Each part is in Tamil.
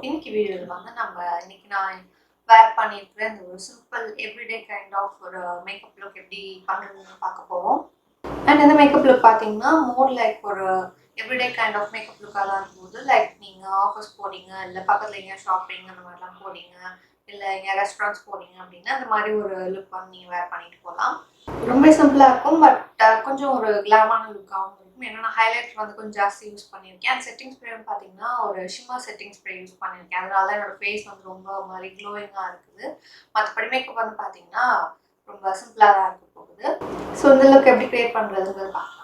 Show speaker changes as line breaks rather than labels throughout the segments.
இன்னைக்கு வீடியோவில் வந்து இன்னைக்கு நான் வேர் பண்ணியிருக்கிற இந்த ஒரு சிம்பிள் எவ்ரிடே கைண்ட் ஆஃப் ஒரு மேக்கப் லுக் எப்படி பண்ணுறதுன்னு பார்க்க போகிறோம். அண்ட் இந்த மேக்கப் லுக் பார்த்தீங்கன்னா மோர் லைக் ஒரு எவ்ரிடே கைண்ட் ஆஃப் மேக்கப் லுக்காக தான் இருக்கும்போது, லைக் நீங்கள் ஆஃபீஸ் போகிறீங்க, இல்லை பக்கத்தில் எங்கேயா ஷாப்பிங் அந்த மாதிரிலாம் போகிறீங்க, இல்லை எங்கேயா ரெஸ்டாரண்ட்ஸ் போகிறீங்க அப்படின்னா அந்த மாதிரி ஒரு லுக் வந்து நீங்கள் வேர் பண்ணிட்டு போகலாம். ரொம்ப சிம்பிளாக இருக்கும், பட் கொஞ்சம் ஒரு கிளாமான லுக்காகவும் இருக்கும். ஏன்னா நான் ஹைலைட் வந்து கொஞ்சம் ஜாஸ்தி யூஸ் பண்ணியிருக்கேன். அண்ட் செட்டிங் ஸ்ப்ரேன்னு பார்த்தீங்கன்னா ஒரு ஷிம்மர் செட்டிங் ஸ்ப்ரே யூஸ் பண்ணியிருக்கேன். அதனால தான் என்னோட ஃபேஸ் வந்து ரொம்ப மாதிரி க்ளோயிங்காக இருக்குது. மற்றபடி மேக்கப் வந்து பார்த்தீங்கன்னா ரொம்ப சிம்பிளாக தான் இருக்க போகுது. ஸோ இந்த லுக் எப்படி க்ரியேட் பண்ணுறதுங்கிறது பார்க்கலாம்.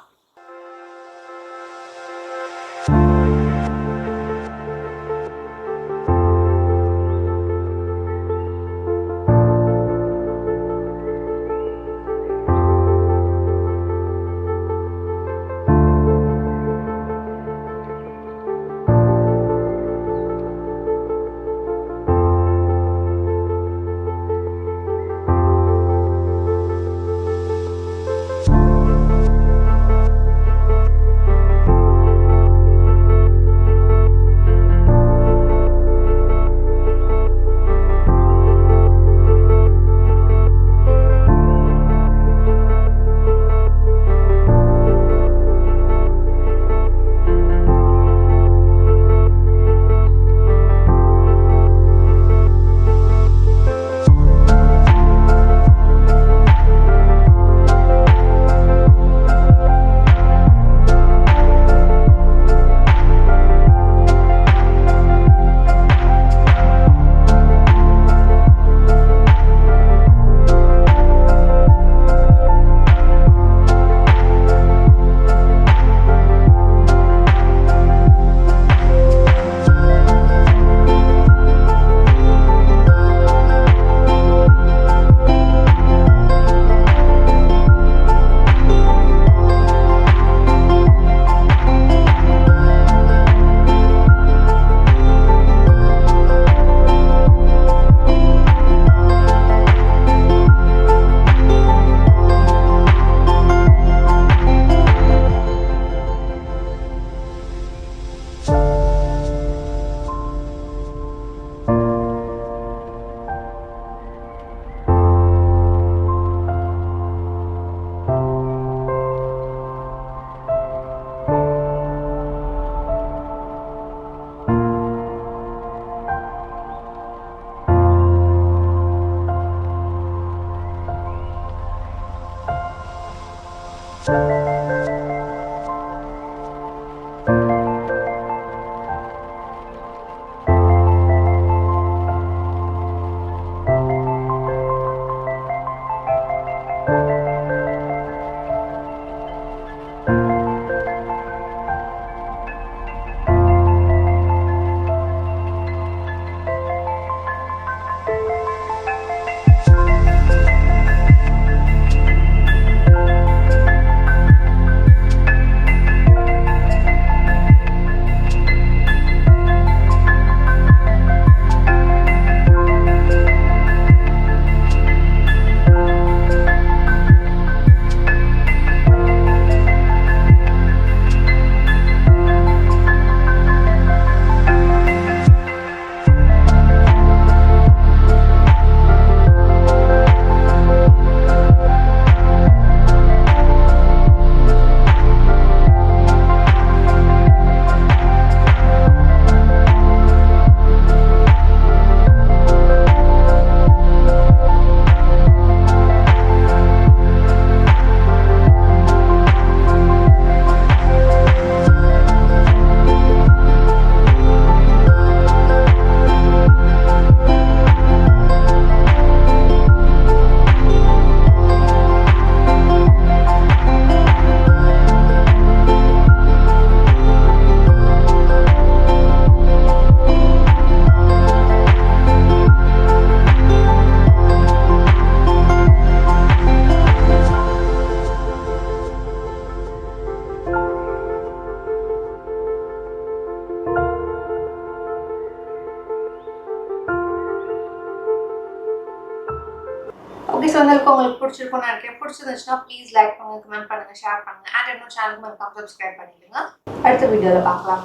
ஓகே, ஸோ உங்களுக்கு பிடிச்சிருக்கும்னு நினைக்கிறேன். பிடிச்சிருந்துச்சுன்னா ப்ளீஸ் லைக் பண்ணுங்க, கமெண்ட் பண்ணுங்க, ஷேர் பண்ணுங்க. அண்ட் இன்னும் சேனலுக்கு மறக்காம சப்ஸ்கிரைப் பண்ணிடுங்க. அடுத்த வீடியோவில் பார்க்கலாம்.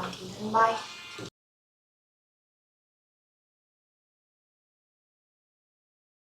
பாய்.